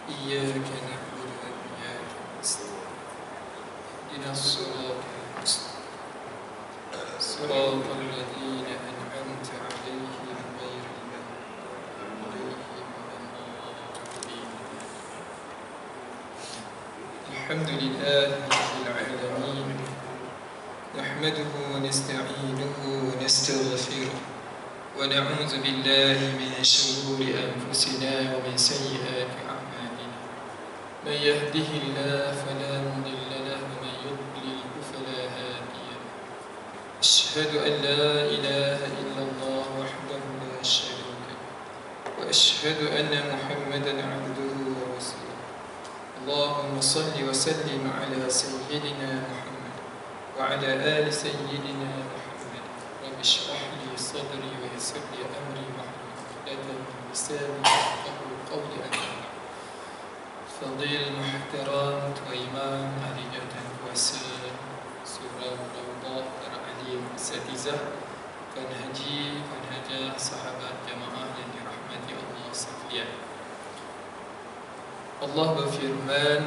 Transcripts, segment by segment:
إياك نعبد وإياك نستعين اهدنا الصراط المستقيم صراط الذين أنعمت عليهم غير المغضوب عليهم ولا الضالين. الحمد لله رب العالمين، نحمده ونستعينه ونستغفره ونعوذ بالله من شرور أنفسنا ومن سيئات أعمالنا. من يهده الله فلا مضل له ومن يضلل فلا هادي له. أشهد أن لا إله إلا الله وحده لا شريك له وأشهد أن محمدا عبده ورسوله. اللهم صل وسلم على سيدنا محمد وعلى آل سيدنا محمد. رب اشرح لي صدري ويسر لي أمري واحلل عقدة من لساني يفقهوا قولي. فضيل المحترم وإمام أهلية وسائل surah Rawdah Al-Alim Satizah Penhaja sahabat jamaah yang dirahmati Allah sekalian. Allah berfirman,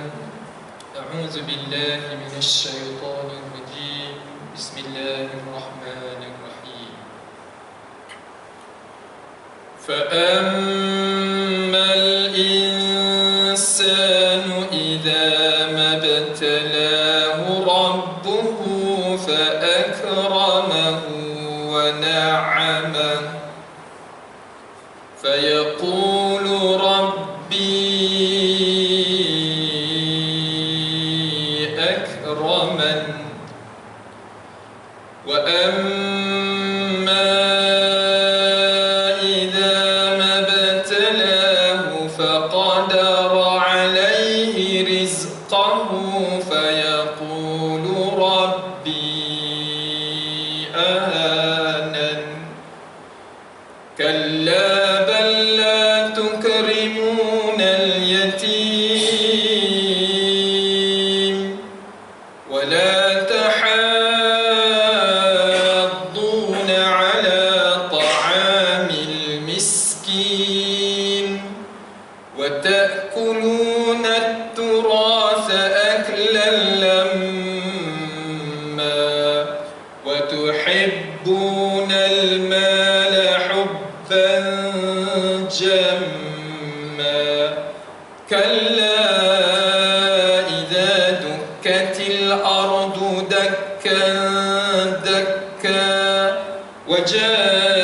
A'udzu billahi minasy syaithanir rajim. Bismillahirrahmanirrahim. Fa'ammal insanu idza mabtalahu rabbuhu fa'akramahu wa na'amahu fayaqulu rabbi akraman wa amma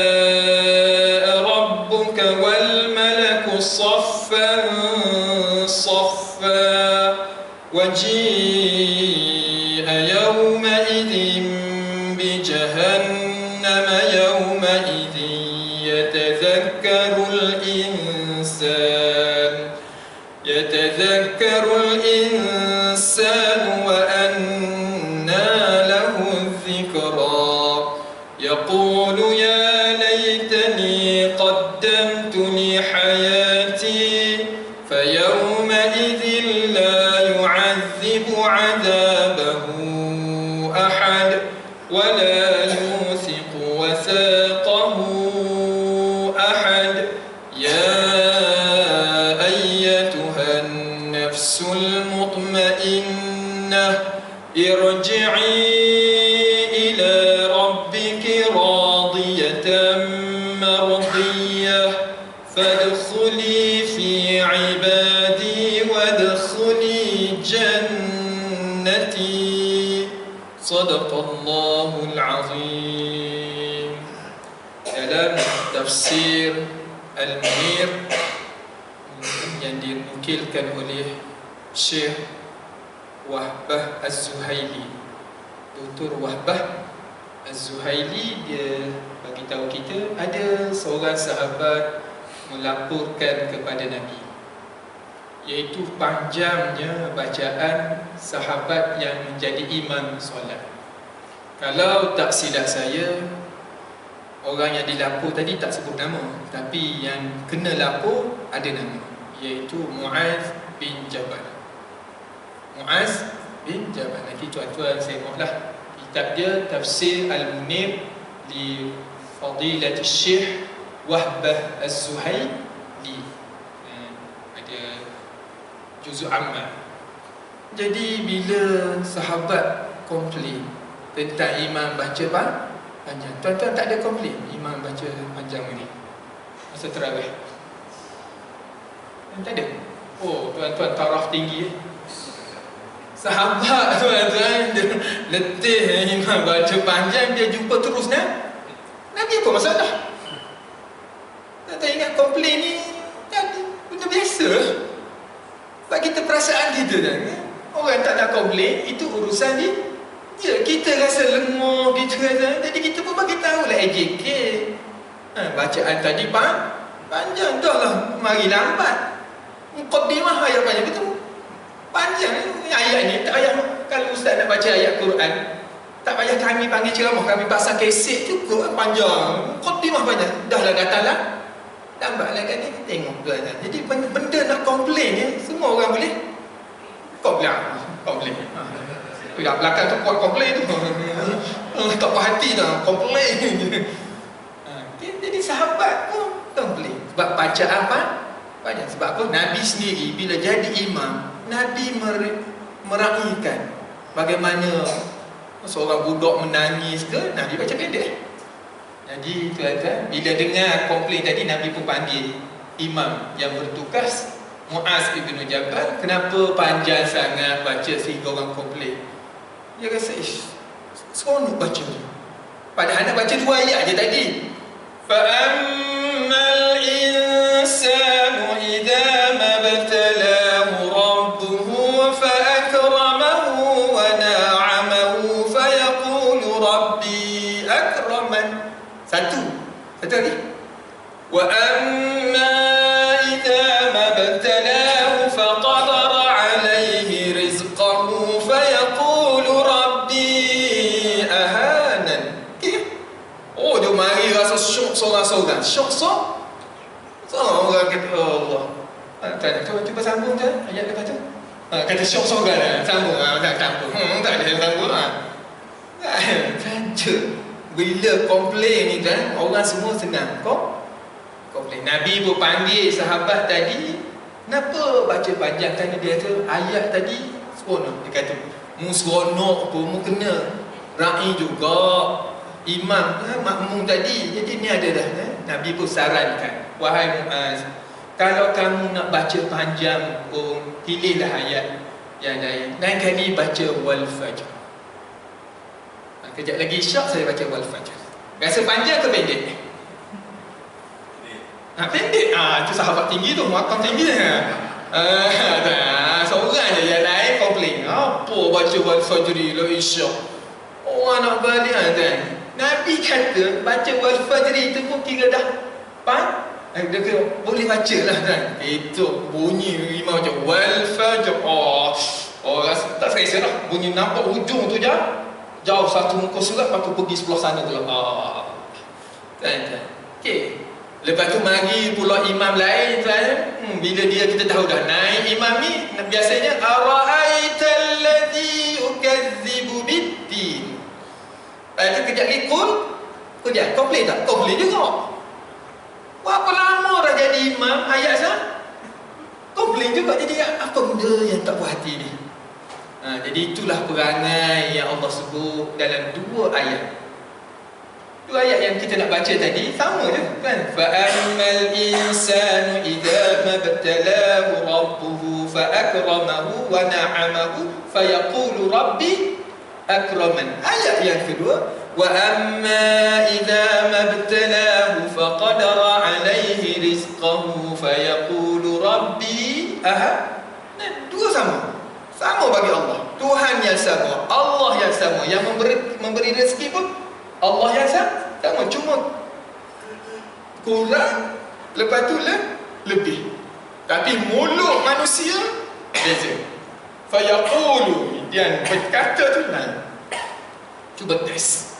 وجاء ربك والملك صفا صفا وجيء يومئذ بجهنم يومئذ يتذكر الإنسان وأنى له الذكرى يقول يا ليتني قدمت لحياتي فيومئذ لا يعذب عذابه أحد ولا يوثق وثاقه أحد. يا أيتها النفس المطمئنة ارجعي فادخلي في عبادي وادخلي جنتي. صدق الله العظيم. Dalam tafsir Al-Munir yang dinukilkan oleh Syekh Wahbah Az-Zuhaili, Dr. Wahbah Az-Zuhaili, dia bagi tahu kita ada seorang sahabat melaporkan kepada Nabi, iaitu panjangnya bacaan sahabat yang menjadi imam solat. Kalau tak silap saya, orang yang dilapor tadi tak sebut nama, tapi yang kena lapor ada nama, iaitu Muaz bin Jabal. Muaz bin Jabal. Nanti tuan-tuan tengoklah kitab dia, Tafsir Al-Munir li Fadilat Syekh Wahbah Az-Zuhaili. Ada juzuk amal. Jadi bila sahabat komplain tentang imam baca panjang, tuan-tuan tak ada komplain imam baca panjang ni masa tarawih? Tak ada. Oh, tuan-tuan taraf tinggi. Sahabat tuan-tuan dia letih imam baca panjang, dia jumpa terus Nabi apa masalah? Tak ingat komplain ni benda biasa. Sebab kita perasaan kita dah. Orang tak nak komplain, itu urusan dia. Kita rasa lemah, kita rasa, jadi kita pun bagi tahu lah AJK. Bacaan tadi panjang dah lah, mari lambat. Muqaddimah ayat panjang, betul? Panjang ayat ni, tak payah. Kalau ustaz nak baca ayat Quran, tak payah kami panggil ceramah, kami pasang kesek cukup panjang. Muqaddimah panjang, dah lah datanglah. Lambatlah kan ni, tengok tu lah. Jadi benda nak komplain ni, semua orang boleh komplain. Yang belakang tu kuat komplain tu. Tak puas hati dah, komplain. Jadi sahabat pun komplain. Sebab baca apa? Banyak. Sebab apa? Nabi sendiri bila jadi imam, Nabi meraihkan bagaimana seorang budak menangis ke, Nabi baca pendek. Jadi tuan-tuan, bila dengar komplain tadi, Nabi pun panggil imam yang bertugas, Muaz bin Jabal. Kenapa panjang sangat baca sehingga orang komplain? Dia rasa seronok baca tu. Padahal nak baca 2 ayat je tadi. Fa'ammal insanu idza mabtalahu rabbuhu fa'akramahu wa na'amahu fayaqulu rabbi akraman. Satu lagi. Wa amma idza mabtalahu faqadara alayhi rizqahu fayaqulu rabbi ahanan. Oh, dia mari rasa syok seorang-seorang. Syok. Orang kata Allah. Tanya, cuba sambung je ayat lepas tu. Kata syok seorang lah. Sambung. Tak sambung. Tak ada sambung lah. Baca. Bila komplain ni kan, orang semua senang komplain. Nabi pun panggil sahabat tadi, kenapa baca panjang? Tanya dia kata, ayat tadi seronok. Dia kata, mu seronok pun, mu kena ra'i juga imam, makmum tadi. Jadi ni ada dah. Nabi pun sarankan, wahai Muaz, kalau kamu nak baca panjang pun, pilihlah ayat yang lain. Lain kali baca wal fajr. Kejap lagi isyak saya baca wal fajr. Rasa panjang ke pendek? Pendek. Itu sahabat tinggi tu, makam tinggi. Seorang je yang lain komplain. Apa baca wal fajr la isyak? Orang nak balik kan. Nabi kata baca wal fajr itu pun kira dah dia kata boleh baca lah kan. Itu bunyi imam macam wal fajr. Rasa tak selesa lah. Bunyi nampak hujung tu je. Jauh satu muka surat, lepas tu pergi sebelah sana pula. Kan? Okay. Lepas tu mari pula imam lain kan. Bila dia kita tahu dah naik imam ni, biasanya ara'aital ladzi yukadzibu bid-din. Lepas tu kejap lagi kejap komplain tak? Komplain juga. Berapa lama dah jadi imam ayat sah? Komplain juga. Jadi apa benda yang tak puas hati ni? Jadi itulah perangai yang Allah sebut dalam 2 ayat. 2 ayat yang kita nak baca tadi sama je kan. Fa'ammal insanu idza mabtalahu rabbuhu fa'akramahu wa na'amahu fayaqulu rabbi akraman. Ayat yang kedua, wa amma idza mabtalahu faqadara alayhi rizqahu fayaqulu rabbi dua sama bagi Allah. Tuhan yang sama, Allah yang sama, yang memberi rezeki pun Allah yang sama. Cuma kurang, lepas tu lebih. Tapi mulut manusia beza. Fayaqulu, dia berkata tu lain. Cuba test.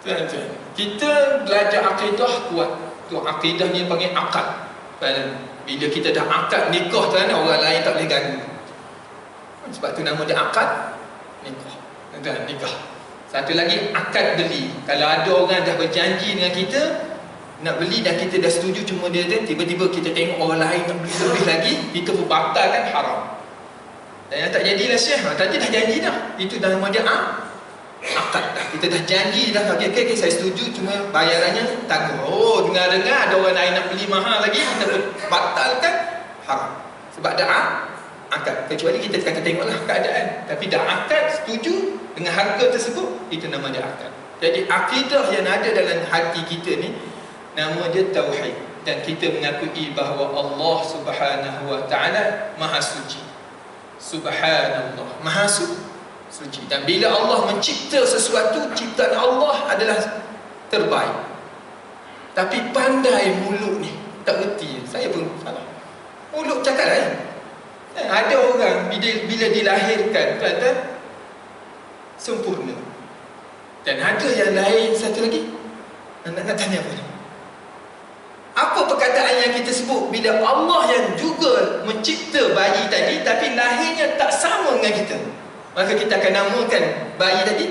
Tuan-tuan, kita belajar akidah kuat. Tu akidah ni panggil akad. Bila kita dah akad nikah tuan, orang lain tak boleh ganggu. Sebab tu nama dia akad nikah. Satu lagi akad beli. Kalau ada orang dah berjanji dengan kita, nak beli dan kita dah setuju, cuma dia tiba-tiba kita tengok orang lain nak beli lebih lagi, kita pun batalkan, haram. Dan yang tak jadilah Syekh, tadi dah janji dah, itu dah nama dia akad dah, kita dah janji dah, okay, saya setuju, cuma bayarannya tangguh. Oh, dengar-dengar ada orang lain nak beli mahal lagi, kita pun batalkan, haram. Sebab dah akad, kecuali kita kata tengoklah keadaan, tapi dah akad, setuju dengan harga tersebut, itu nama dia akad. Jadi akidah yang ada dalam hati kita ni, nama dia tauhid, dan kita mengakui bahawa Allah Subhanahu wa taala Maha Suci. Subhanallah, Maha Suci. Dan bila Allah mencipta sesuatu, ciptaan Allah adalah terbaik. Tapi pandai mulut ni, tak reti. Saya pun salah. Mulut cakap lain. Ada orang bila dilahirkan, tuan-tuan, sempurna. Dan ada yang lain satu lagi. Nak tanya apa ni? Apa perkataan yang kita sebut bila Allah yang juga mencipta bayi tadi, tapi lahirnya tak sama dengan kita, maka kita akan namakan bayi tadi.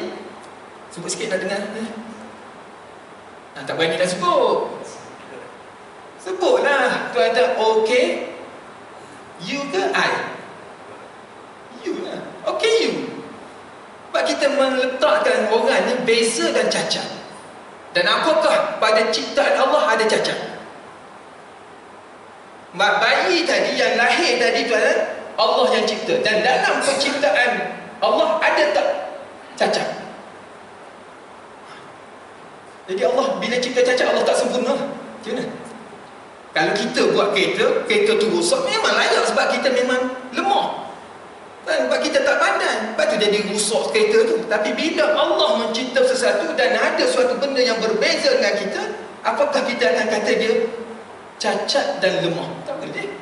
Sebut sikit nak dengar. Tak berani dah sebut. Sebutlah. Tuan-tuan, okay, you ke I? You lah. Okay, you. Sebab kita meletakkan orang ni beza dan cacat. Dan apakah pada ciptaan Allah ada cacat? Bayi tadi yang lahir tadi, tuan, Allah yang cipta. Dan dalam penciptaan Allah ada tak cacat? Jadi Allah bila cipta cacat, Allah tak sempurna. Macam mana? Kalau kita buat kereta tu rosak, memang layak sebab kita memang lemah. Sebab kita tak pandai, lepas tu jadi rusak kereta tu. Tapi bila Allah mencipta sesuatu dan ada suatu benda yang berbeza dengan kita, apakah kita akan kata dia cacat dan lemah? Tak boleh.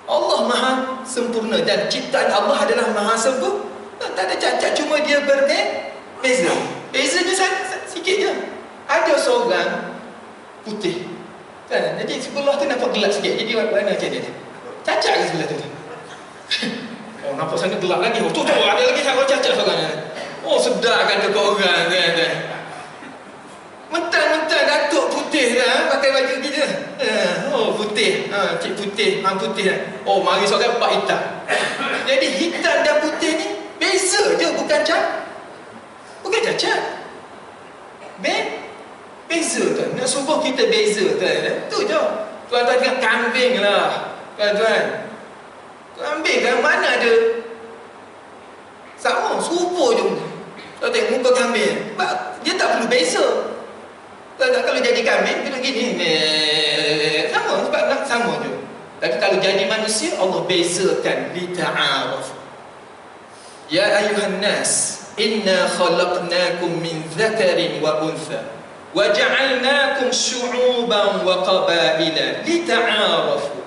Allah Maha sempurna dan ciptaan Allah adalah Maha sempurna. Tak ada cacat, cuma dia berbeza. Bezanya sikit je. Ada seorang putih, kan? Jadi sebelah tu nampak gelap sikit. Jadi warna macam dia. Cacat ke sebelah tu? Oh, nampak sana gelap lagi. Oh, tu ada lagi satu cacat seorang. Oh, sedar kata kau orang, kan? Mentang-mentang datuk putih dah, pakai baju kita. Oh, putih. Cik putih, putih dah. Oh, mari seorang pak hitam. Jadi hitam dan putih ni beza je, bukan cacat. Beza tu. Nak suruh kita beza tu. Tu je. Tuan-tuan tengok kambing lah. Tuan-tuan. Kambing kan mana ada sama, serupa je. Tuan tengok muka kambing. Dia tak perlu beza. Tuan-tuan kalau jadi kambing, kena gini. Sama, sebab nak sama je. Tapi kalau jadi manusia, Allah bezakan. Lita'araf. Ya ayuhan nas, inna khalaqnakum min dhakarin wa untha wa ja'alnakum syu'uban wa qabaila lita'arafu.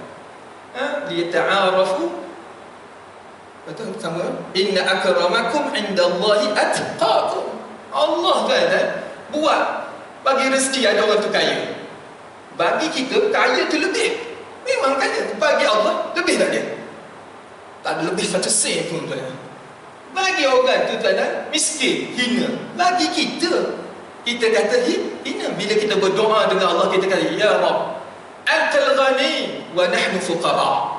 Lita'arafu. Betul sama. Inna akramakum indallahi atqakum. Allah kata buat bagi rezeki ada orang tu kaya. Bagi kita kaya tu lebih. Memang kaya. Bagi Allah lebih tak dia? Tak ada lebih satu sen pun tuan. Bagi orang tu tuan, miskin, hina. Bagi kita kata hina. Bila kita berdoa dengan Allah, kita kata ya Rabb, Antal ghani wa nahnu fuqara.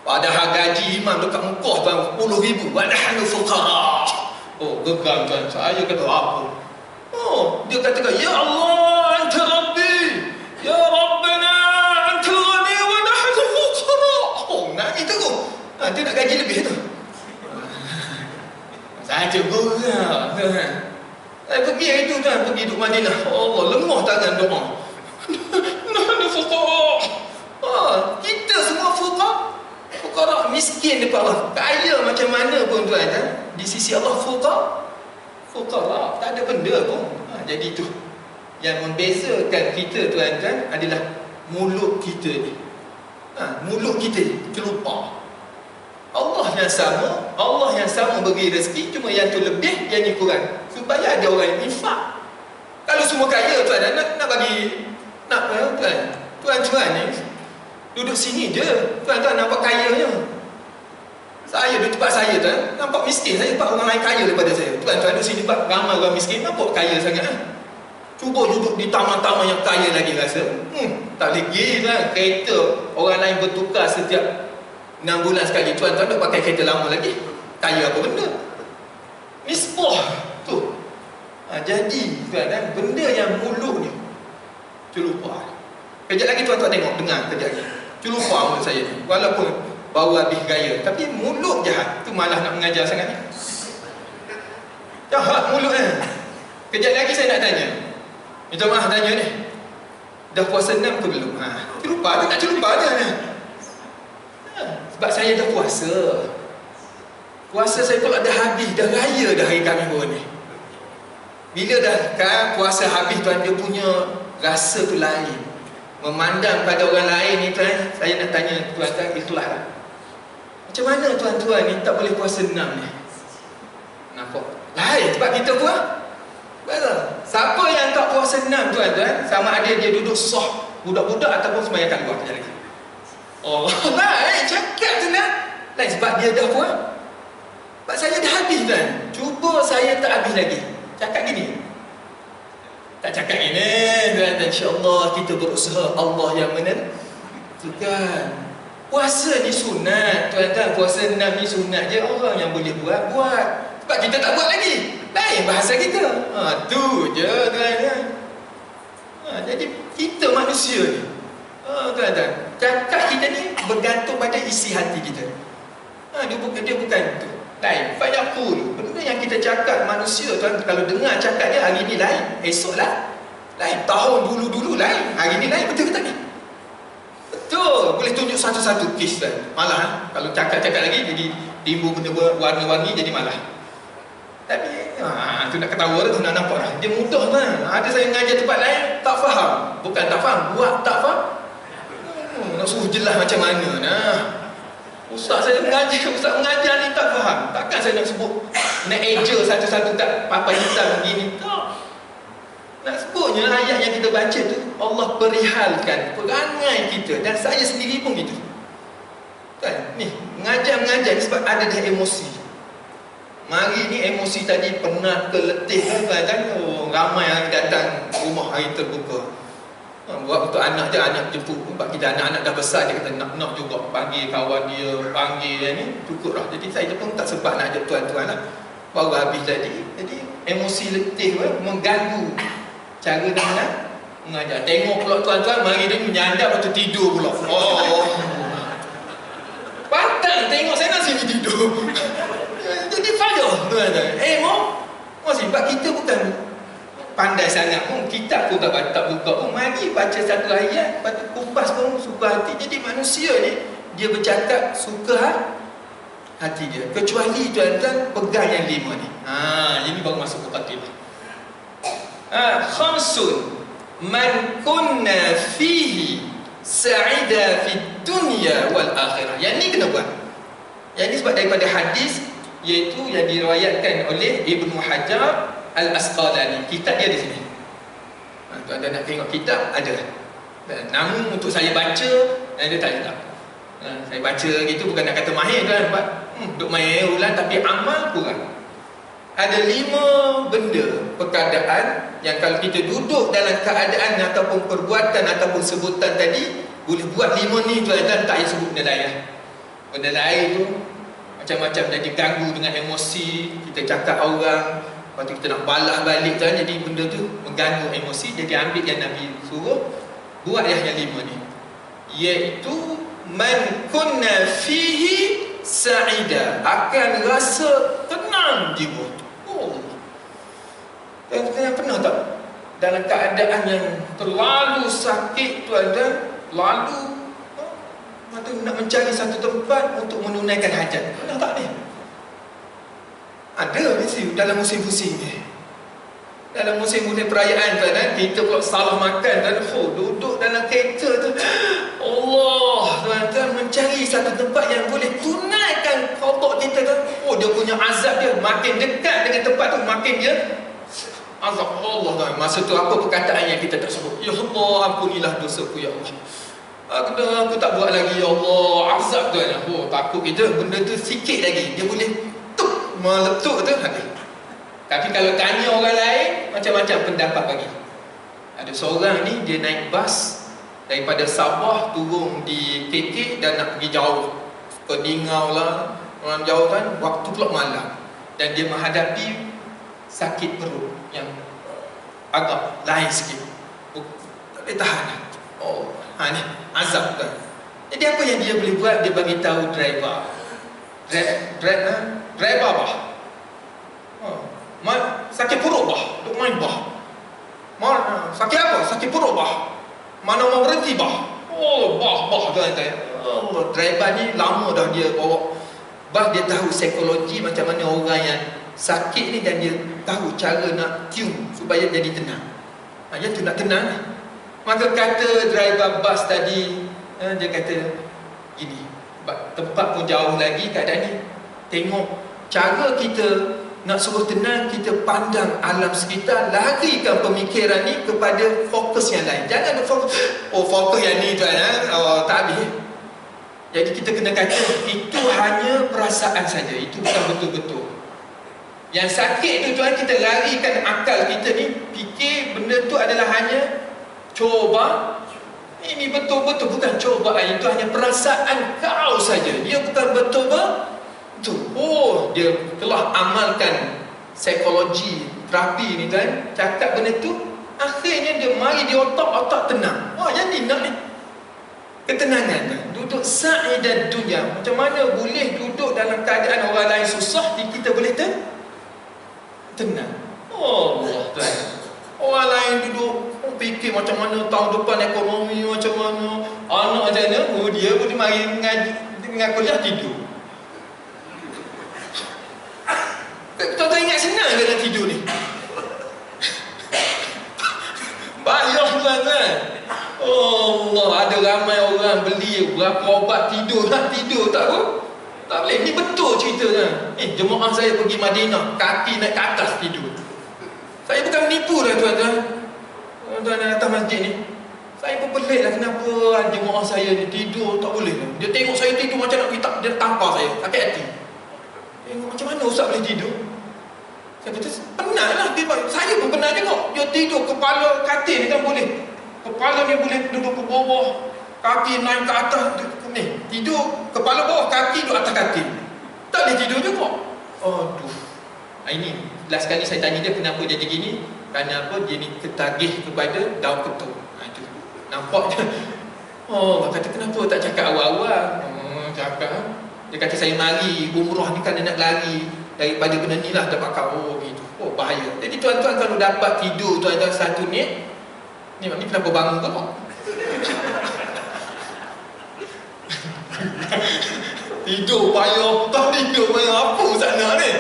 Padahal gaji imam dekat Mekah tuan 10,000, wa nahnu fuqara. Oh, geram tuan. Saya kata apa? Oh, dia katakan ya Allah, anta rabbi. Ya Rabbana, antal ghani wa nahnu fuqara. Oh, nangis terus. Dia nak gaji lebih tu. Saja geram tuan. Pergi hari tu tuan, pergi duduk Madinah. Allah, lemah tangan doa. Nahnu fuqara. Kita semua fuqara, miskin dekat Allah. Kaya macam mana pun tuan, di sisi Allah fuqara, tak ada benda pun. Jadi itu yang membezakan kita tuan-tuan adalah mulut kita ni. Mulut kita terlupa. Allah yang sama bagi rezeki, cuma yang tu lebih, yang ni kurang, supaya ada orang yang infak. Kalau semua kaya tuan, nak bagi tuan ni duduk sini je, tuan-tuan nampak kayanya. Saya duduk tempat saya tuan, nampak miskin. Saya nampak orang lain kaya daripada saya. Tuan-tuan duduk sini tempat ramai orang miskin, nampak kaya sangat. Cuba duduk di taman-taman yang kaya lagi rasa. Tak boleh gila kereta orang lain bertukar setiap 6 bulan sekali. Tuan-tuan duk pakai kereta lama lagi. Kaya apa benda? Misbah tu. Jadi tuan-tuan, benda yang mulut ni celupa. Kejap lagi tuan-tuan tengok, dengar kejap lagi. Celupa mulut saya ni. Walaupun baru habis gaya, tapi mulut jahat. Tu malah nak mengajar sangat ni. Jahat mulut kan. Kejap lagi saya nak tanya. Minta maaf tanya ni. Dah puasa 6 ke belum? Celupa tu tak celupa je. Sebab saya dah puasa. Puasa saya pula dah habis, dah raya dah hari Khamis baru ni. Bila dah kan puasa habis tuan, dia punya rasa tu lain. Memandang pada orang lain ni tuan, saya nak tanya tuan-tuan ikhlas lah. Macam mana tuan-tuan ni tak boleh puasa 6 ni? Nampak? Lain sebab kita puasa. Betul. Siapa yang tak puasa 6 tuan-tuan, sama ada dia duduk sah budak-budak ataupun sembahyang kat luar kejap lagi. Oh, lain cakap tu nak. Lain sebab dia dah puasa. Sebab saya dah habis tuan. Cuba saya tak habis lagi. Cakap gini. Tak cakap gini tuan-tuan. InsyaAllah kita berusaha, Allah yang menentukan. Puasa ni sunat tuan-tuan. Puasa 6 ni sunat je. Orang yang boleh buat. Sebab kita tak buat lagi. Lain bahasa kita. Tu je tuan-tuan. Jadi kita manusia ni, tuan-tuan, cakap kita ni bergantung pada isi hati kita. Dia bukan tu. Lain. Fayaqul. Benda yang kita cakap manusia tuan, kalau dengar cakap dia hari ni lain, esok lah lain. Tahun dulu-dulu lain, hari ni lain. Betul ke tak ni? Betul. Boleh tunjuk satu-satu kes tuan. Malah kalau cakap-cakap lagi jadi timbul benda warna-warni, jadi malah. Tapi tu nak ketawa tu, nak nampak lah. Dia mudah kan. Ada saya mengajar tempat lain tak faham. Bukan tak faham, buat tak faham. Nak suruh jelas macam mana nah. Ustaz mengajar ni tak faham. Takkan saya nak sebut, nak eja satu-satu tak papan hitam begini. Tak. Nak sebutnya ayat yang kita baca tu, Allah perihalkan perangai kita. Dan saya sendiri pun gitu kan. Ni mengajar ni sebab ada dah emosi. Mari ni emosi tadi penat ke letih kan. Ramai yang datang rumah hari terbuka. Buat untuk anak je, anak jemput. Sebab kita anak-anak dah besar, dia kata nak juga panggil kawan dia, panggil ni, cukup lah. Jadi saya pun tak sempat nak ajak tuan-tuan lah. Baru habis tadi. Jadi emosi letih mengganggu cara dia nak mengajar. Tengok pula tuan-tuan, mari dia menyandap lepas tu tidur pula. Pantang tengok saya nak sini tidur. Jadi fayah tuan-tuan. Sebab kita bukan pandai sangat pun, kitab pun tak buka pun. Mari baca satu ayat, lepas tu kupas pun suka hati. Jadi manusia ni, dia bercakap suka hati dia. Kecuali tuan-tuan pegang yang 5 ni. Ini baru masuk ke khatimah. Khamsun man kunna fihi sa'ida fid dunya wal akhirah. Yang ni kena buat. Yang ni sebab daripada hadis, iaitu yang diriwayatkan oleh Ibnu Hajar Al-Asqalani. Kitab dia di sini. Tuan-tuan nak tengok kitab, ada. Namun untuk saya baca, dia tak letak. Saya baca gitu bukan nak kata mahir kan, sebab duk main ulang tapi amal kurang. Ada 5 benda, perkataan yang kalau kita duduk dalam keadaan ataupun perbuatan ataupun sebutan tadi, boleh buat 5 ni tuan-tuan, tak payah sebut benda lain lah. Benda lain tu macam-macam jadi ganggu dengan emosi, kita cakap orang, lepas tu kita nak balas balik kan, jadi benda tu mengganggu emosi. Jadi ambil yang Nabi suruh, buat yang 5 ni, iaitu man kunna fihi sa'ida, akan rasa tenang jiwa. Tuan-tuan pernah tak dalam keadaan yang terlalu sakit tuan-tuan, lalu nak mencari satu tempat untuk menunaikan hajat? Pernah tak ni? Ada mesti dalam musim pusing ni. Dalam musim-musim perayaan tuan-tuan, kita pula salah makan dan duduk dalam kereta tu, Allah tuan-tuan, mencari satu tempat yang boleh tunaikan qada kita tu. Dia punya azab dia makin dekat dengan tempat tu, makin dia azab Allah tuan. Masa tu apa perkataan yang kita tak sebut? Ya Allah, ampunilah dosaku ya Allah. Aku tak buat lagi ya Allah. Azab tuan. Takut kita benda tu sikit lagi dia boleh meletup tu habis. Tapi kalau tanya orang lain, macam-macam pendapat bagi. Ada seorang ni dia naik bas daripada Sabah turun di KK dan nak pergi jauh ke Ningau lah, orang jauh kan, waktu pula malam, dan dia menghadapi sakit perut yang agak lain sikit, tak boleh tahan. Ni azab kan. Jadi apa yang dia boleh buat? Dia bagi tahu driver, driver bah, sakit perut bah, duk main bah. Sakit apa? Sakit perut bah. Mana mau berhenti bah? Bah tuan-tuan. Driver ni lama dah dia bawa bah, dia tahu psikologi macam mana orang yang sakit ni, dan dia tahu cara nak tune supaya jadi tenang. Yang tu nak tenang ni. Maka kata driver bas tadi, dia kata gini, tempat pun jauh lagi keadaan ni, tengok cara kita nak suruh tenang, kita pandang alam sekitar, larikan pemikiran ni kepada fokus yang lain. Jangan fokus yang ni tuan, tak habis. Jadi kita kena kata itu hanya perasaan saja, itu bukan betul-betul. Yang sakit tu tuan, kita larikan akal kita ni, fikir benda tu adalah hanya coba. Ini betul-betul bukan cobaan, itu hanya perasaan kau saja. Dia bukan betul-betul. Dia telah amalkan psikologi terapi ni kan, cakap benda tu, akhirnya dia mari di otak tenang. Yang ni nak ni ketenangan kan? Duduk sa'idat dunia. Macam mana boleh duduk dalam keadaan orang lain susah, kita boleh tenang? Allah tuan. Orang lain duduk fikir macam mana tahun depan ekonomi macam mana, anak macam mana, dia boleh mari dengan kuliah tidur. Tuan-tuan ingat senang ke nak tidur ni? Bahaya tuan-tuan. Allah, ada ramai orang beli berapa obat tidur, nak tidur tak apa? Tak boleh. Ni betul ceritanya. Jemaah saya pergi Madinah, kaki naik ke atas tidur. Saya bukan menipu dah tuan-tuan. Tuan-tuan datang masjid ni, saya pun pelik lah kenapa jemaah saya ni tidur tak boleh. Dia tengok saya tidur macam nak kita, dia tampar saya, sakit hati. Tengok macam mana ustaz boleh tidur? Saya kata, penat lah. Saya pun penat juga. Dia tidur, kepala katil ni kan boleh. Kepala ni boleh duduk ke bawah, kaki naik ke atas. Ni, tidur, kepala bawah, kaki duduk atas katil. Tak boleh tidur juga. Aduh. Ini, last kali saya tanya dia kenapa dia jadi gini. Kerana apa? Dia ni ketagih kepada daun ketuk. Itu nampak je. Kata kenapa tak cakap awal-awal? Cakap. Dia kata saya mari umrah ni kan nak lari daripada benda ni lah, dapat kau gitu. Bahaya. Jadi tuan-tuan kalau dapat tidur tuan-tuan satu ni kenapa bangun kau? Tidur payah, tak tidur payah apa sana ni?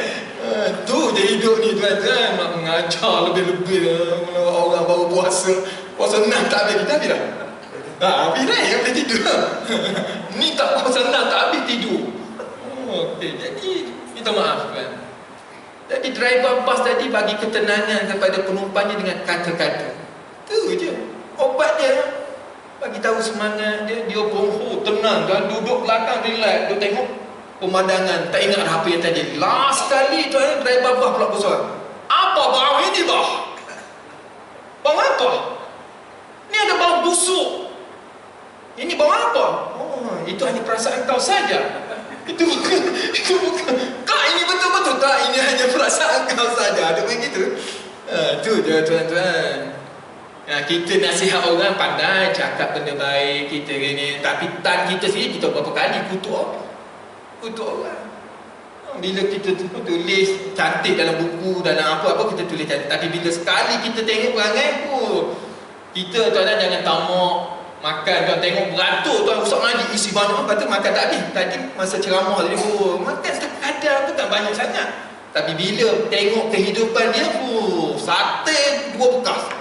Tu je hidup ni tuan-tuan. Nak mengajar lebih-lebih orang baru puasa 6 tak habis, kita habis dah. Habis dah, yang boleh tidur. Ni tak puasa 6 tak habis tidur. Okey, jadi minta maaf kan. Jadi driver bas tadi bagi ketenangan kepada penumpangnya dengan kata-kata. Tu je. Obat dia bagi tahu semangat dia, dia pun tenang kan, duduk belakang relax, dia tengok pemandangan, tak ingat apa yang tadi. Last kali tuan, driver bas pula bersoal. Apa bau ini bah? Bau apa? Ni ada bau busuk. Ini bau apa? Itu hanya perasaan kau saja. Itu bukan. Kak, ini betul-betul tak, ini hanya perasaan kau saja. Ada begitu. Tu je tuan-tuan. Kita nasihat orang pandai cakap benda baik kita ni, tapi tan kita sendiri kita berapa kali kutuk orang. Bila kita tulis cantik dalam buku, dalam apa-apa kita tulis cantik, tapi bila sekali kita tengok perangai kita tuan-tuan jangan tamak. Makan tuan tengok beratur tuan ustaz ngaji isi banyak, kata makan tak habis. Tadi masa ceramah tadi makan sekadar bukan banyak sangat. Tapi bila tengok kehidupan dia, sate 2 bekas.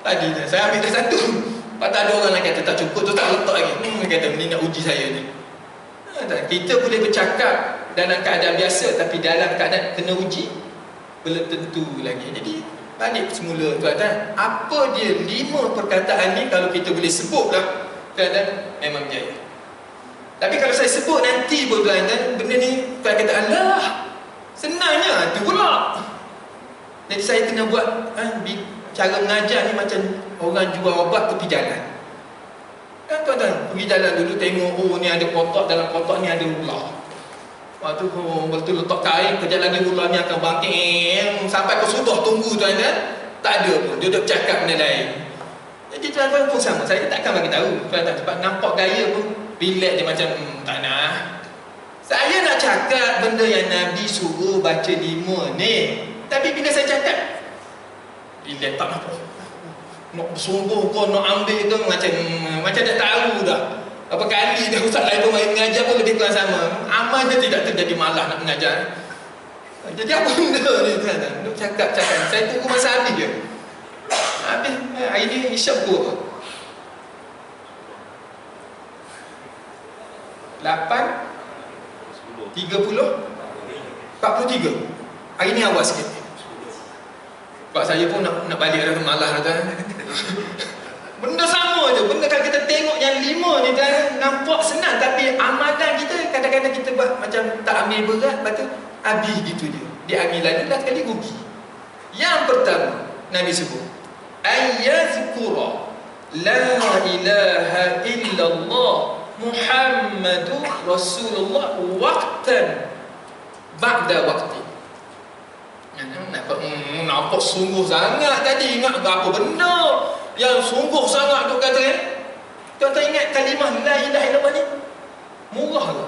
Tadi saya ambil dah 1. Lepas tak ada orang nak kata tak cukup tu, tak letak lagi. Kata ni nak uji saya ni. Kita boleh bercakap dalam keadaan biasa, tapi dalam keadaan kena uji belum tentu lagi. Jadi balik semula tuan-tuan, apa dia 5 perkataan ni kalau kita boleh sebut lah tuan-tuan, memang berjaya. Tapi kalau saya sebut nanti pun tuan-tuan, benda ni tuan kata alah senangnya tu pula. Jadi saya kena buat cara mengajar ni macam orang jual obat tepi jalan. Kan tuan-tuan, pergi jalan dulu tengok, oh ni ada kotak, dalam kotak ni ada ular. Lepas tu, betul letak kain, kejap lagi ular ni akan bangkit. Sampai kau sudah tunggu tuan-tuan, tak ada pun, dia duduk cakap benda lain. Jadi tuan-tuan pun sama, saya takkan bagi tahu tuan-tuan, sebab nampak gaya pun relax dia macam, tak nak. Saya nak cakap benda yang Nabi suruh baca 5 ni. Tapi bila saya cakap, relax tak nampak. Nak bersungguh kau nak ambil ke macam dah tahu dah. Apa kali dah ustaz lain pun main mengajar pun lebih kurang sama. Amalnya tidak terjadi malah nak mengajar. Jadi apa benda ni tuan-tuan? Duk cakap. Saya tunggu masa habis je. Habis hari ni isyak pukul 8 30 43. Hari ni awal sikit. Sebab saya pun nak balik dah malah dah. Benda sama je. Benda kalau kita tengok yang 5 ni kan, nampak senang, tapi amalan kita kadang-kadang kita buat macam tak ambil berat, lepas tu habis gitu je. Dia ambil lalu dah sekali rugi. Yang pertama Nabi sebut ayyazkura la ilaha illallah Muhammadur Rasulullah waqtan ba'da waqti. Nampak sungguh sangat tadi. Ingat berapa benda yang sungguh sangat duk kata kan? Tuan-tuan ingat kalimah la ilaha illallah ni murah ke?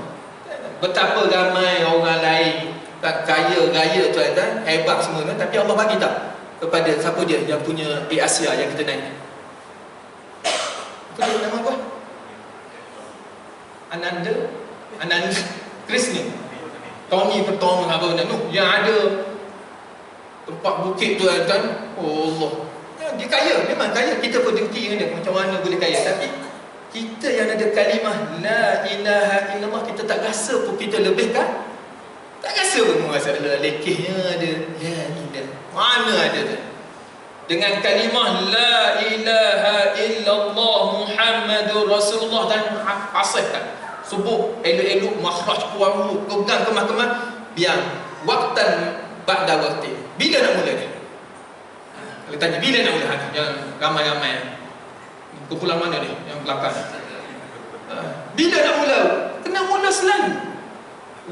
Betapa ramai orang lain kaya-raya tuan-tuan, hebat semua kan? Tapi Allah bagi tak kepada siapa dia yang punya Asia yang kita naik? Apa dia nama apa? Ananda Krishna, Tony Pertong apa benda tu yang ada tempat bukit tu tuan. Oh Allah, dia kaya, memang kaya. Kita pun dengki dengan dia, macam mana boleh kaya. Tapi kita yang ada kalimah la ilaha illallah, kita tak rasa pun kita lebih kan? Tak rasa pun masalah lekehnya ada la ilaha. Mana ada tu? Dengan kalimah la ilaha illallah Muhammadur Rasulullah dan asihkan, subuh elok-elok, makhraj kuat, pegang kemah-kemah, biar waktan ba'da waqti. Bila nak mula ni? Kalau tanya bila nak mula, yang ramai-ramai kumpulan mana ni yang belakang? Bila nak mula? Kena mula selalu.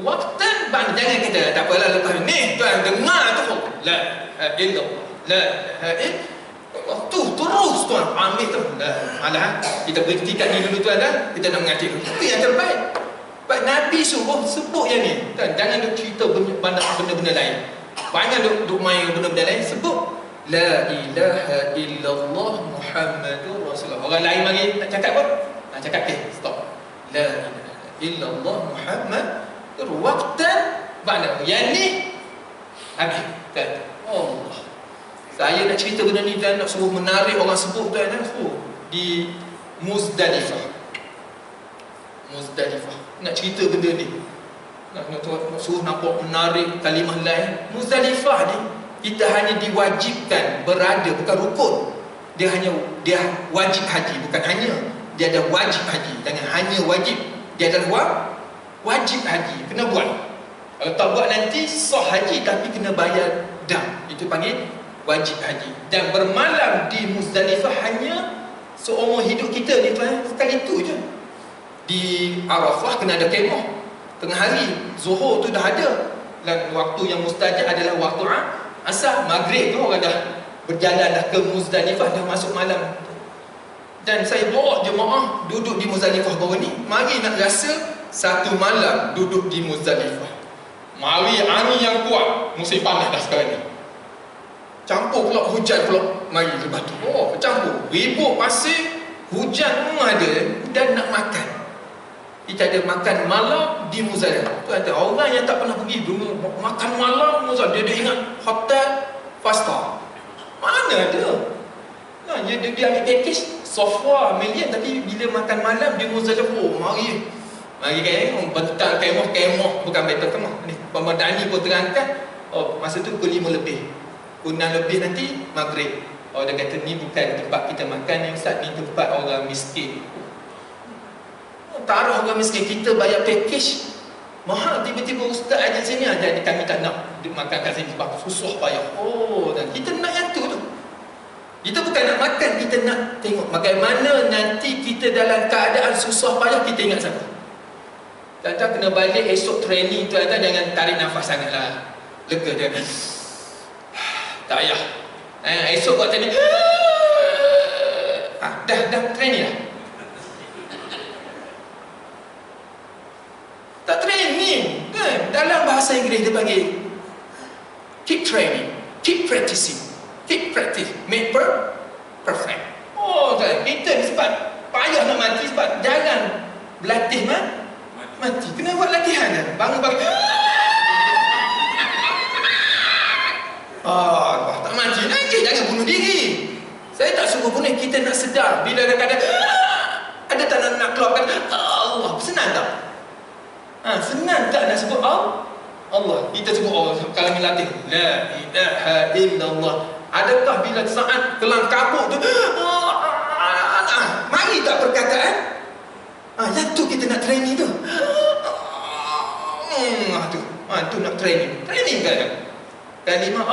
Waktan ba'da, jangan kita tak apalah lepas ni tuan dengar tu la illallah la waktu terus tuan ambil tu malah kita berhenti kat ni dulu tuan dah, kita nak mengaji dulu. Itu yang terbaik. Sebab Nabi suruh sebut yang ni tuan, jangan duk cerita benda-benda lain, banyak duk main benda-benda lain. Sebut la ilaha illallah Muhammadur Rasulullah. Orang lain mari nak cakap apa? Nak cakap stop. La ilaha illallah Muhammadur waqtan ba'da. Yang ni habis tuan. Allah, saya nak cerita benda ni dan nak suruh menarik orang sebut tuan, suruh di Muzdalifah. Nak cerita benda ni, nak suruh nampak menarik kalimah lain. Muzdalifah ni kita hanya diwajibkan berada, bukan rukun. Dia wajib haji, bukan hanya. Dia ada wajib haji, jangan hanya wajib. Dia adalah wajib haji, kena buat. Kalau tak buat nanti sah haji tapi kena bayar dam. Itu panggil wajib haji. Dan bermalam di Muzdalifah hanya seumur hidup kita ni tuan, sekali tu je. Di Arafah kena ada kemah. Tengah hari Zuhur tu dah ada. Dan waktu yang mustajab adalah waktu asar. Maghrib tu orang dah berjalan dah ke Muzdalifah, dah masuk malam. Dan saya bawa jemaah duduk di Muzdalifah baru ni. Mari nak rasa satu malam duduk di Muzdalifah. Mari angin yang kuat, musim panas dah sekarang ni, campur pula hujan pula. Mari lepas tu campur ribut pasir, hujan pun ada, dan nak makan. Kita ada makan malam di Muzdalifah. Tu ada orang yang tak pernah pergi dulu makan malam Muzdalifah, dia ingat hotel 5 star. Mana ada? Dia ambil package sofa million, tapi bila makan malam di Muzdalifah, mari kan bentar kemah, bukan betul kemah ni. Pemadani pun terangkan, masa tu pukul 5 lebih, pukul 6 lebih nanti maghrib. Dia kata ni bukan tempat kita makan ni ustaz, ni tempat orang miskin. Taruh orang miskin, kita bayar package mahal, tiba-tiba ustaz aja sini aja, kami tak nak makan kat sini sebab susah payah. Dan kita nak yang tu. Kita bukan nak makan, kita nak tengok bagaimana nanti kita dalam keadaan susah payah, kita ingat siapa. Tuan-tuan kena balik esok training, tuan-tuan jangan tarik nafas sangatlah. Lega dia. Tak payah. Esok buat training. Dah training dah. Tak training kan? Dalam bahasa Inggeris dia panggil keep training, keep practicing, keep practice, make perfect. Oh kan, kita ni sebab payah nak mati, sebab jangan berlatih mati. Kena buat latihan kan? Bangun-bangun. Tak mati lagi, jangan bunuh diri. Saya tak suruh bunuh, kita nak sedar. Bila kadang-kadang ada tak nak keluarkan Allah, senang tak? Senang tak nak sebut Allah? Kita sebut Allah kalau melatih la ilaha illallah. Adakah bila saat kelam kabut tu mari tak perkataan? Yang tu kita nak training tu. Tu nak training kan? Kalimah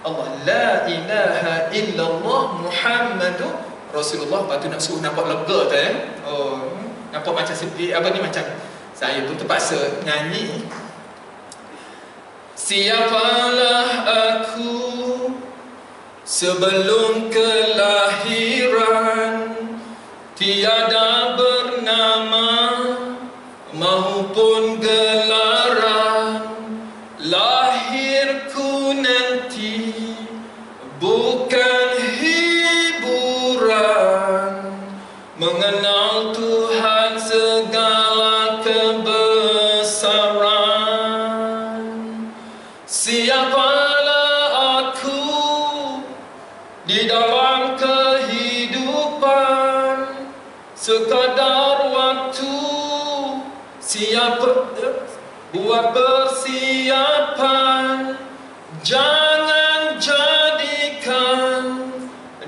Allah, la ilaha illallah Muhammadur Rasulullah. Lepas tu nak suruh nampak lega tu nampak macam sedih, macam saya pun terpaksa nyanyi. Siapalah aku sebelum kelahiran, tiada bernama maupun gelaran. Lahirku nanti bukan hiburan, mengenal Tuhan segala kebesaran. Siapalah aku di dalam kehidupan, sekadar waktu siapa buat persiapan. Jangan jadikan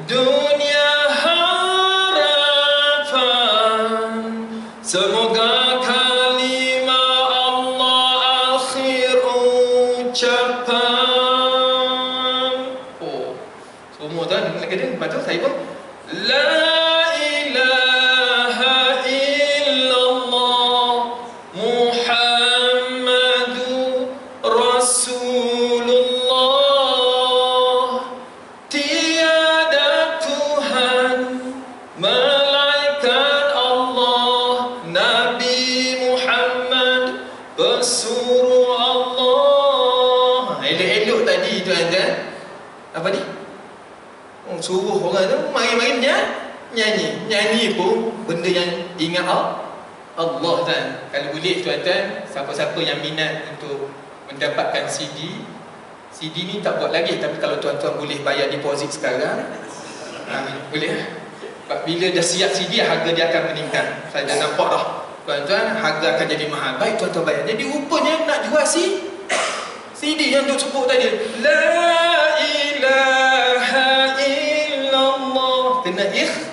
dunia harapan, semoga kalimah Allah akhir ucapan. Semua tu nak kena. Lepas tu saya pun la ilaha illallah Muhammadur Rasulullah. Tiada Tuhan melainkan Allah, Nabi Muhammad pesuruh Allah. Elok-elok tadi tuan-tuan. Apa ni? Suruh orang tu mari-mari nyanyi pun benda yang ingat Allah kan. Kalau boleh tuan-tuan, siapa-siapa yang minat untuk mendapatkan CD ni tak buat lagi, tapi kalau tuan-tuan boleh bayar deposit sekarang, boleh. Sebab bila dah siap CD, harga dia akan meningkat. Saya dah nampak dah tuan-tuan, harga akan jadi mahal. Baik tuan-tuan bayar. Jadi rupanya nak jual CD yang duk sebut tadi, la ilaha illallah, kena ikhlas.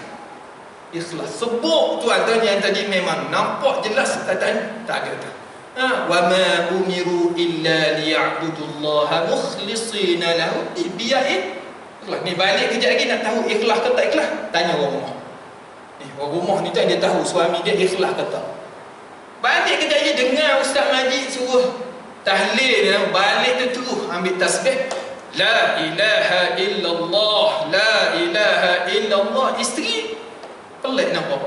Sebut tuan-tuan yang tadi memang nampak jelas kataan tak ada. Wa ma umiru illa liya'budullaha mukhlishina lahu biyain. Ni balik kejap lagi nak tahu ikhlas ke tak ikhlas, tanya orang rumah. Orang rumah ni tak dia tahu suami dia ikhlas ke tak. Balik kejap lagi dengar Ustaz Majid suruh tahlil, balik tu terus ambil tasbih, la ilaha illallah, la ilaha illallah. Isteri pelik nampak.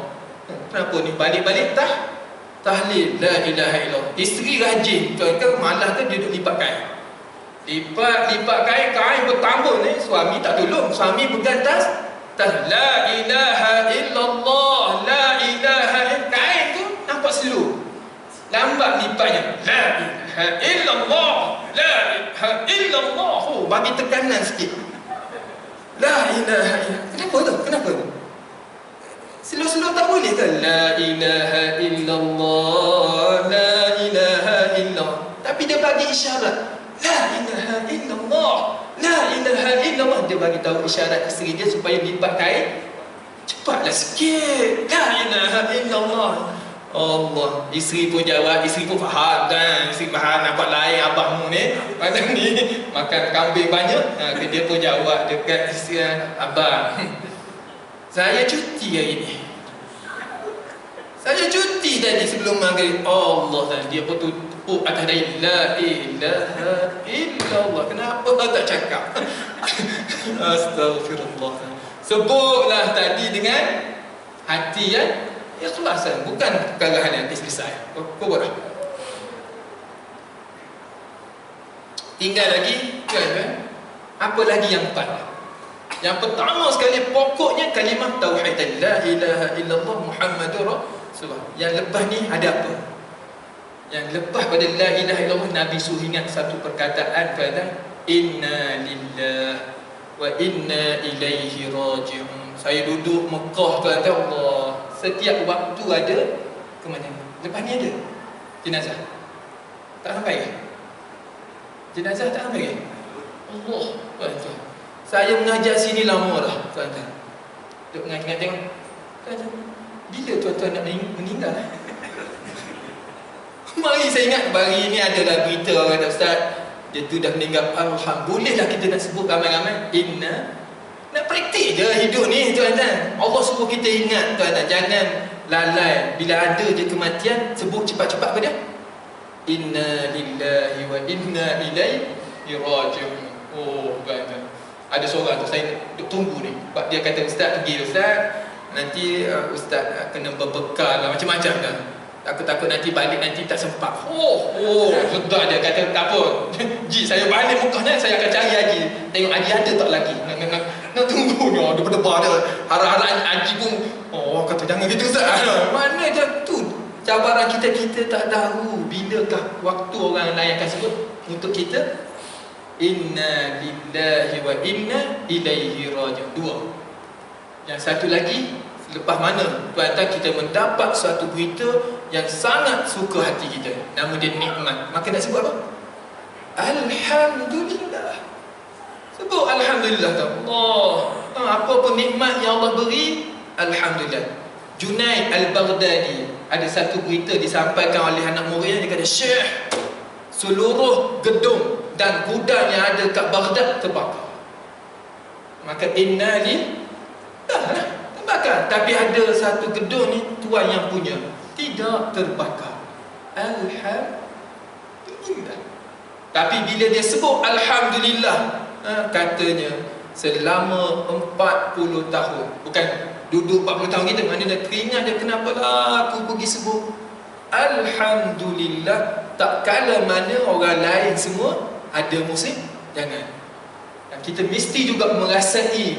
Kenapa ni balik-balik tahlil la ilaha illallah. Isteri rajin, tuan-tuan, malah tu dia duduk lipat kain. Lipat kain bertambun ni, suami tak tolong. Suami pegang tas la ilaha illallah, la ilaha illallah. Kain tu nampak slow, lambat lipatnya, la ilaha illallah, la ilaha illallah. Bagi tekanan sikit, la ilaha illallah. Kenapa tu? Slow-slow tak boleh ke? La ilaha illallah, la ilaha illallah. Tapi dia bagi isyarat, la ilaha illallah, la ilaha illallah. Dia bagi tahu isyarat isteri dia supaya lipat kain cepatlah sikit, la ilaha illallah. Allah, isteri pun jawab, isteri pun faham kan, isteri faham nampak lain abahmu ni macam ni makan kambing banyak. Dia pun jawab dekat isteri, abang, saya cuti hari ni, saya cuti tadi sebelum maghrib. Allah, dia pun tepuk atas dahi, la ilaha illallah. Kenapa tak cakap? Astaghfirullah. Sebutlah tadi dengan hati yang ikhlasan, bukan perkara hal yang besar. Kubur. Tinggal lagi kan? Apa lagi yang empat? Yang pertama sekali pokoknya kalimah tauhid, la ilaha illallah Muhammadur Rasulullah. Yang lepas ni ada apa? Yang lepas pada la ilaha illallah, Nabi suruh ingat satu perkataan, kata inna lillah wa inna ilaihi raji'un. Saya duduk Mekah, kata Allah, setiap waktu ada ke mana? Lepas ni ada jenazah. Tak sampai. Jenazah tak sampai. Allah, tuan-tuan. Saya mengajar sini lama dah, tuan-tuan. Duk ingat-ingat tengok. Tuan-tuan, bila tuan-tuan nak meninggal? Mari saya ingat, hari ni adalah berita orang kata, Ustaz, dia tu dah meninggal. Alhamdulillah. Bolehlah kita nak sebut ramai-ramai. Nak praktik je hidup ni, tuan-tuan. Allah suruh kita ingat, tuan-tuan. Jangan lalai. Bila ada je kematian, sebut cepat-cepat pada inna lillahi wa inna ilaihi raji'un. Oh, tuan-tuan. Ada seorang tu saya duk tunggu ni. Sebab dia kata, Ustaz pergi, Ustaz. Nanti Ustaz kena berbekal lah, macam-macam dah. Takut-takut nanti balik nanti tak sempat. Sedar dia kata, tak apa. Ji, saya balik Mekah ni, saya akan cari Haji. Tengok Haji ada tak lagi. Nak tunggu ni, dia berdebar dia. Harap-harap Haji pun, kata jangan gitu Ustaz. Mana dia tu? Cabaran kita tak tahu bilakah waktu orang lain akan sebut untuk kita. Inna lillahi wa inna ilaihi raji'un. Dua. Yang satu lagi, lepas mana tuan-tuan kita mendapat suatu berita yang sangat suka hati kita, nama dia nikmat, maka nak sebut apa? Alhamdulillah. Sebut Alhamdulillah tu. Apa pun nikmat yang Allah beri, Alhamdulillah. Junaid Al-Baghdadi ada satu berita disampaikan oleh anak muridnya. Dia kata, Syekh, seluruh gedung dan gudang yang ada kat Baghdad terbakar. Maka inna lillah, terbakar. Tapi ada satu gedung ni tuan yang punya, tidak terbakar. Alhamdulillah. Tapi bila dia sebut Alhamdulillah, katanya selama 40 tahun, bukan duduk 40 tahun kita, mana dah teringat dia, kenapa lah aku pergi sebut Alhamdulillah, tak kala mana orang lain semua ada musim. Jangan. Dan kita mesti juga merasai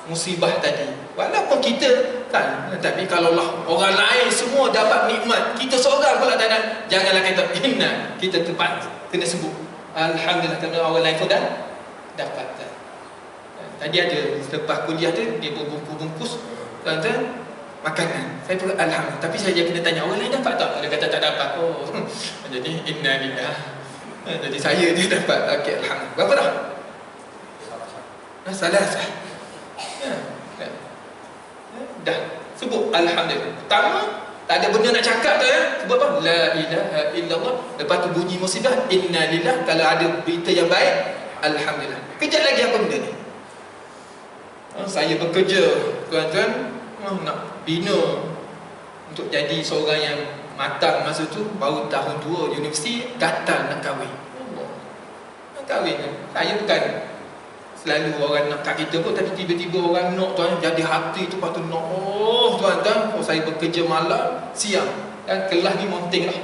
musibah tadi. Walaupun kita kan, tapi kalaulah orang lain semua dapat nikmat, kita seorang pula tak ada, janganlah kata inna, kita tepat kena sebut Alhamdulillah kerana orang lain pun dah dapat. Tadi ada selepas kuliah tu, dia berbungkus-bungkus tuan-tuan makanan. Saya pun Alhamdulillah, tapi saya kena tanya orang lain dapat tak? Dia kata tak dapat. Jadi inna lillah. Jadi saya je dapat. Okey, Alhamdulillah. Berapa dah? Salah. Dah sebut Alhamdulillah. Pertama, tak ada benda nak cakap tu ya. Sebut apa? La ilaha illallah. Lepas tu bunyi musibah, inna lillah. Kalau ada berita yang baik, Alhamdulillah. Kejap lagi apa benda ni? Saya bekerja, tuan-tuan, nak bina untuk jadi seorang yang matang masa tu, baru tahun 2 universiti, gatal nak kahwin. Nak kahwin kan? Saya bukan selalu orang nak kat kita pun, tapi tiba-tiba orang nak, tuan, jadi hati tu patut nak. Tuan-tuan, saya bekerja malam, siang, dan kelas ni mounting lah.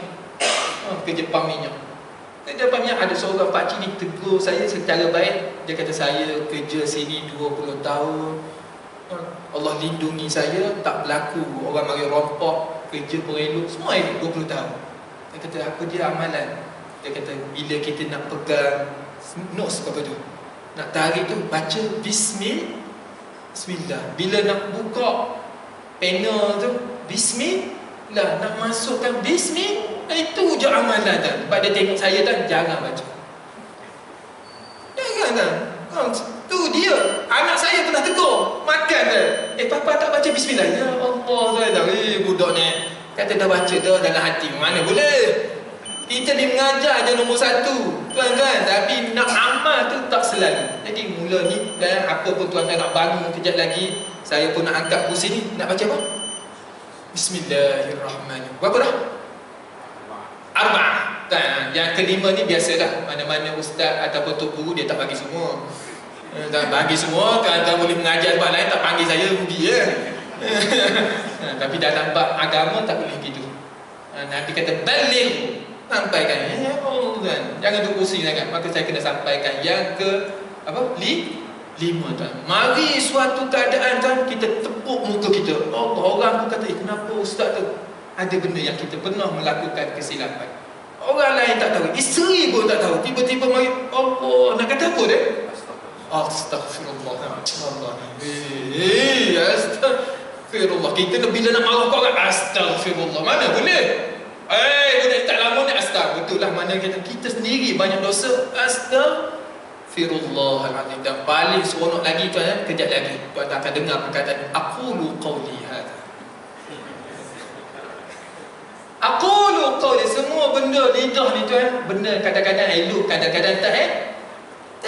Kerja pam minyak. Kerja pam minyak, ada seorang pakcik ni tegur saya secara baik. Dia kata, saya kerja sini 20 tahun, Allah lindungi saya, tak berlaku orang mari rompok, kerja berelok, semua elok 20 tahun. Dia kata, apa dia amalan? Dia kata, bila kita nak pegang notes apa tu, nak tarik tu, baca Bismillah. Bila nak buka panel tu, Bismillah. Nak masukkan Bismillah, itu je amalan tu. Sebab dia tengok saya dan jangan baca. Jangan. Tu dia. Anak saya pernah tegur, makan dah. Papa tak baca Bismillah. Ya Allah, saya dah. Budak ni Kata dah baca dah dalam hati. Mana boleh? Kita ni mengajar je nombor satu, tuan-tuan. Tapi nak amal tu tak selalu. Jadi mula ni, dan apa pun tuan-tuan nak bangun kejap lagi, saya pun nak angkat kursi ni. Nak baca apa? Bismillahirrahmanirrahim. Berapa dah? 4. Kan? Yang kelima ni biasalah. Mana-mana ustaz ataupun tok guru dia tak bagi semua. Tak bagi semua. Tuan-tuan boleh mengajar tempat lain, tak panggil saya, rugi ya. Tapi dalam bab agama tak boleh gitu. Nabi kata baligh, sampaikan. Ya Allah, kan? Jangan duduk pusing sangat. Maka saya kena sampaikan yang ke apa? 5 tuan. Mari suatu keadaan tuan, kita tepuk muka kita. Allah, orang tu kata, kenapa ustaz tu? Ada benda yang kita pernah melakukan kesilapan. Orang lain tak tahu, isteri pun tak tahu. Tiba-tiba mari, Allah, nak kata apa dia? Astaghfirullah. Astaghfirullah. Kita bila nak marah kau orang, astaghfirullah. Mana boleh? Budak tak lama ni astaghfirullah. Betul lah, mana kita sendiri banyak dosa. Astaghfirullahaladzim. Dan paling seronok lagi tuan, kejap lagi tuan akan dengar perkataan aqulu qawli hadha. Aqulu qawli, semua benda lidah ni tuan, benda kadang-kadang elok, kadang-kadang tak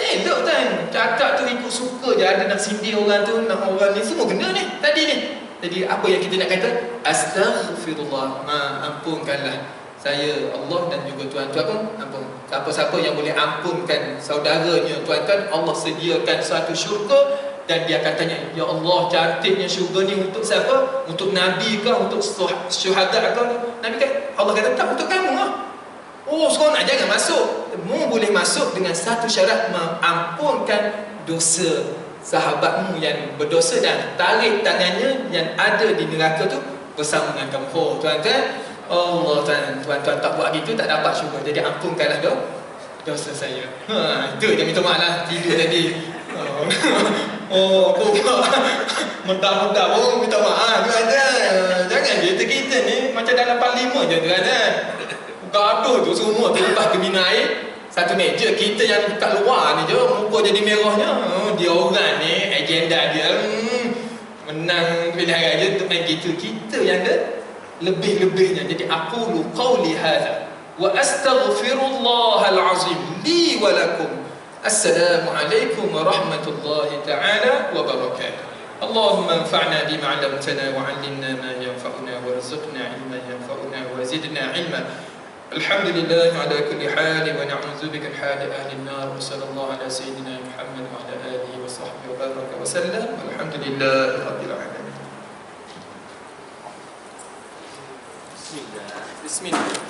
elok tuan. Cakap tu ikut suka je, ada nak sindir orang tu, nak orang ni, semua kena ni tadi ni. Jadi apa yang kita nak kata? Astaghfirullah. Ampunkanlah saya, Allah, dan juga tuan-tuan pun ampun. Siapa-siapa yang boleh ampunkan saudaranya tuan-tuan, Allah sediakan satu syurga. Dan dia akan tanya, ya Allah, cantiknya syurga ni untuk siapa? Untuk Nabi ke? Untuk syuhada ke? Nabi kata, Allah kata, tak, untuk kamu lah. Oh, seronok, jangan masuk. Mu boleh masuk dengan satu syarat, mengampunkan dosa sahabatmu yang berdosa dan tarik tangannya yang ada di neraka tu bersama dengan kamu. Oh, tuan-tuan, Allah, tuan-tuan tak buat gitu, tak dapat syurga. Jadi ampunkanlah dosa saya. Itu je minta maaf lah, tidur tadi. Mentah-mentah pun minta maaf tuan-tuan. Jangan kita ni macam dalam parlimen je tuan-tuan. Gaduh tu semua terlepas ke bina air, satu meja, kita yang kat luar ni je muka jadi merahnya. Dia orang ni agenda dia menang pilihan raya untuk main gitu. Kita yang ada lebih-lebihnya. Jadi aqulu qawli hadha wa astaghfirullahal azim li wa lakum. Assalamualaikum warahmatullahi ta'ala wabarakatuh. Allahumma anfa'na bima 'allamtana wa 'allimna ma yanfa'una warzuqna 'ilman yanfa'una wa zidna 'ilma. Alhamdulillah ala kulli hal wa na'udzu bika min hali ahli an-nar. Wa sallallahu ala sayyidina Muhammad wa ala alihi wa sahbihi wa baraka wa sallam. Alhamdulillahi rabbil alamin. Bismillah.